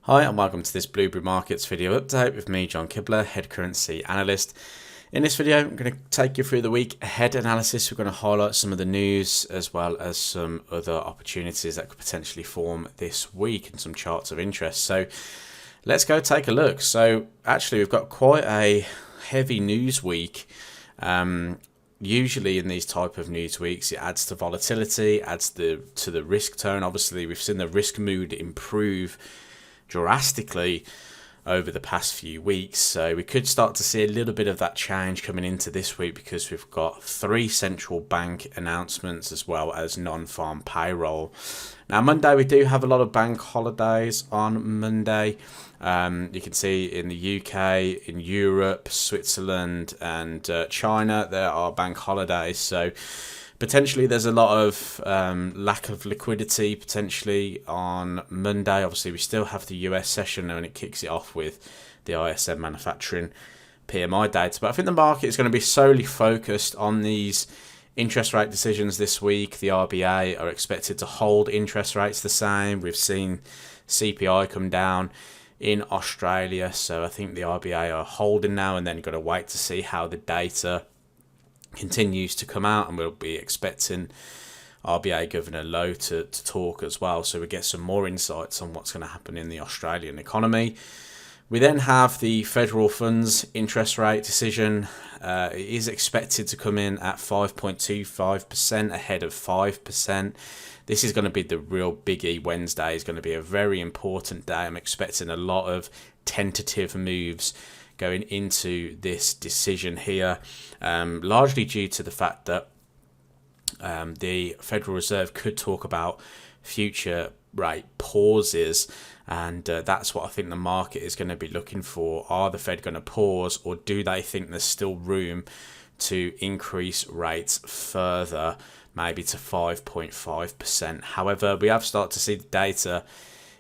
Hi and welcome to this Blueberry Markets video update with me, John Kibler, Head Currency Analyst. In this video, I'm going to take you through the week ahead analysis. We're going to highlight some of the news as well as some other opportunities that could potentially form this week and some charts of interest. So let's go take a look. So actually, we've got quite a heavy news week. Usually in these type of news weeks, it adds to volatility, adds to the risk tone. Obviously, we've seen the risk mood improve drastically over the past few weeks, so we could start to see a little bit of that change coming into this week because we've got 3 central bank announcements as well as non-farm payroll. Now Monday we do have a lot of bank holidays on Monday. You can see in the UK, in Europe, Switzerland and China there are bank holidays, so potentially there's a lot of lack of liquidity potentially on Monday. Obviously, we still have the US session and it kicks it off with the ISM manufacturing PMI data. But I think the market is going to be solely focused on these interest rate decisions this week. The RBA are expected to hold interest rates the same. We've seen CPI come down in Australia. So I think the RBA are holding now and then got to wait to see how the data continues to come out, and we'll be expecting RBA Governor Lowe to talk as well, so we get some more insights on what's going to happen in the Australian economy. We then have the federal funds interest rate decision. It is expected to come in at 5.25% ahead of 5%. This is going to be the real biggie. Wednesday is going to be a very important day. I'm expecting a lot of tentative moves going into this decision here, largely due to the fact that the Federal Reserve could talk about future rate pauses, and that's what I think the market is going to be looking for. Are the Fed going to pause, or do they think there's still room to increase rates further, maybe to 5.5%? However, we have started to see the data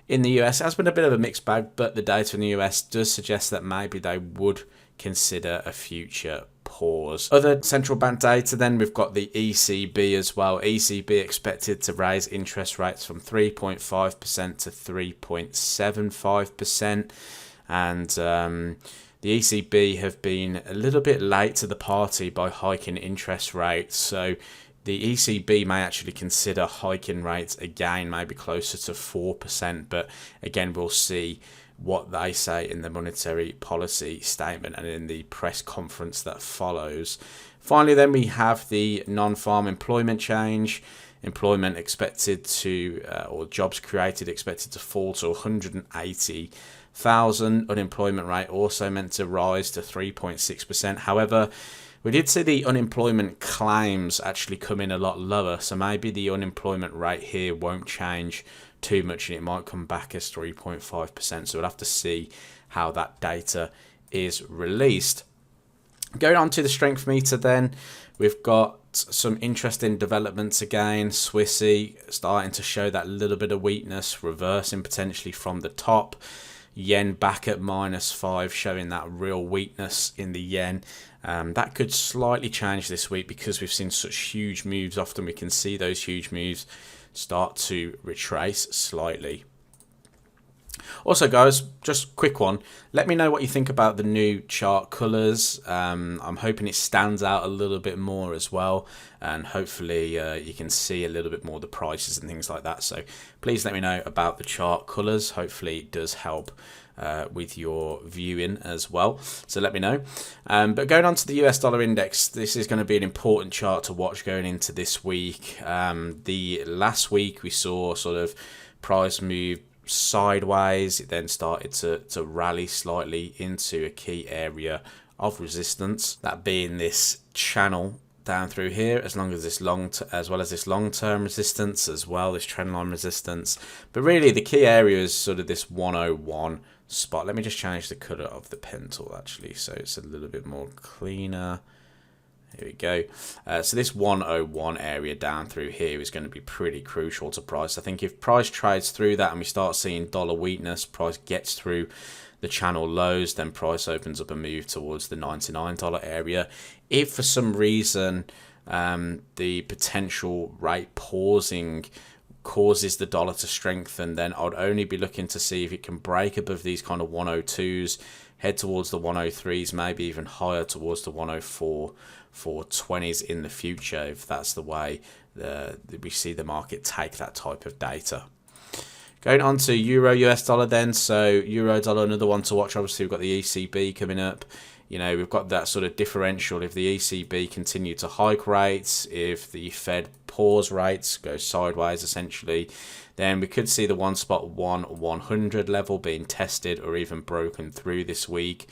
in the US. It has been a bit of a mixed bag, but the data in the US does suggest that maybe they would consider a future pause. Other central bank data then, we've got the ECB as well. ECB expected to raise interest rates from 3.5% to 3.75%. And the ECB have been a little bit late to the party by hiking interest rates. So the ECB may actually consider hiking rates again, maybe closer to 4%. But again, we'll see what they say in the monetary policy statement and in the press conference that follows. Finally, then we have the non-farm employment change. Employment expected to, or jobs created expected to fall to 180,000. Unemployment rate also meant to rise to 3.6%. However, we did see the unemployment claims actually come in a lot lower, so maybe the unemployment rate here won't change too much and it might come back as 3.5%. So we'll have to see how that data is released. Going on to the strength meter then, we've got some interesting developments again. Swissy starting to show that little bit of weakness, reversing potentially from the top. Yen back at -5, showing that real weakness in the yen. That could slightly change this week because we've seen such huge moves. Often we can see those huge moves start to retrace slightly. Also, guys, just a quick one. Let me know what you think about the new chart colours. I'm hoping it stands out a little bit more as well. And hopefully you can see a little bit more the prices and things like that. So please let me know about the chart colours. Hopefully it does help with your viewing as well. So let me know. But going on to the US dollar index, this is going to be an important chart to watch going into this week. The last week we saw sort of price move sideways. It then started to rally slightly into a key area of resistance, that being this channel down through here, as well as this long-term resistance as well, this trendline resistance. But really the key area is sort of this 101 spot. Let me just change the color of the pen tool actually, so it's a little bit more cleaner. Here we go. So this 101 area down through here is going to be pretty crucial to price. I think if price trades through that and we start seeing dollar weakness, price gets through the channel lows, then price opens up a move towards the $99 area. If for some reason the potential rate pausing causes the dollar to strengthen, then I'd only be looking to see if it can break above these kind of 102s, head towards the 103s, maybe even higher towards the 104 for 20s in the future, if that's the way we see the market take that type of data. Going on to Euro US dollar then. So Euro dollar, another one to watch. Obviously, we've got the ECB coming up. You know, we've got that sort of differential. If the ECB continue to hike rates, if the Fed pause rates, go sideways essentially, then we could see the 100 level being tested or even broken through this week.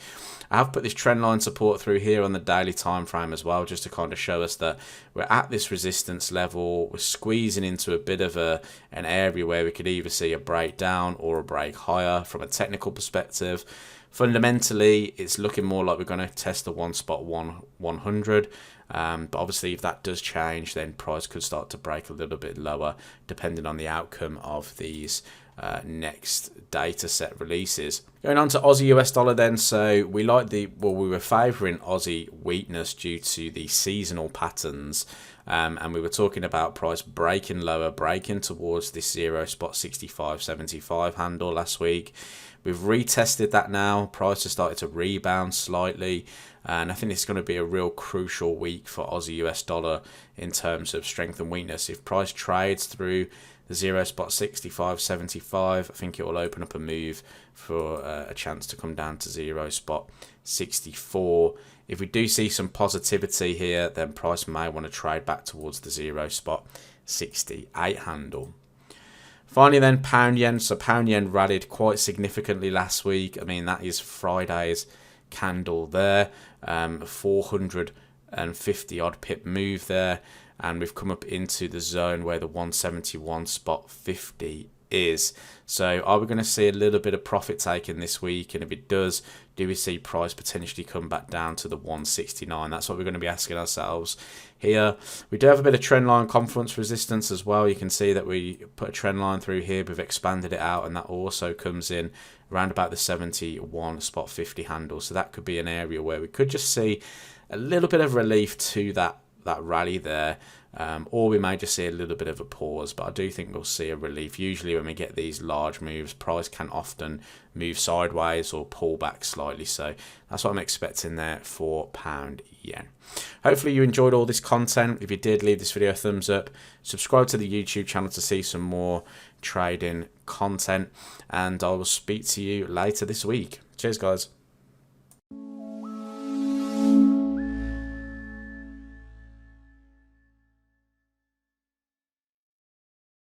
I have put this trend line support through here on the daily time frame as well, just to kind of show us that we're at this resistance level. We're squeezing into a bit of an area where we could either see a breakdown or a break higher from a technical perspective. Fundamentally, it's looking more like we're going to test the 100. But obviously, if that does change, then price could start to break a little bit lower, depending on the outcome of these next data set releases. Going on to Aussie US dollar then. So we were favouring Aussie weakness due to the seasonal patterns. And we were talking about price breaking lower, breaking towards this 0.6575 handle last week. We've retested that now. Price has started to rebound slightly. And I think it's going to be a real crucial week for Aussie US dollar in terms of strength and weakness. If price trades through the 0.6575, I think it will open up a move for a chance to come down to 0.64. If we do see some positivity here, then price may want to trade back towards the 0.68 handle. Finally then, pound yen. So pound yen rallied quite significantly last week. I mean, that is Friday's candle there, 450 odd pip move there, and we've come up into the zone where the 171.50 is. So are we going to see a little bit of profit taken this week? And if it does, do we see price potentially come back down to the 169? That's what we're going to be asking ourselves here. We do have a bit of trend line confluence resistance as well. You can see that we put a trend line through here. We've expanded it out, and that also comes in around about the 71.50 handle. So that could be an area where we could just see a little bit of relief to that rally there. Or we may just see a little bit of a pause, but I do think we'll see a relief. Usually when we get these large moves, price can often move sideways or pull back slightly. So that's what I'm expecting there for pound yen. Hopefully you enjoyed all this content. If you did, leave this video a thumbs up. Subscribe to the YouTube channel to see some more trading content. And I will speak to you later this week. Cheers, guys.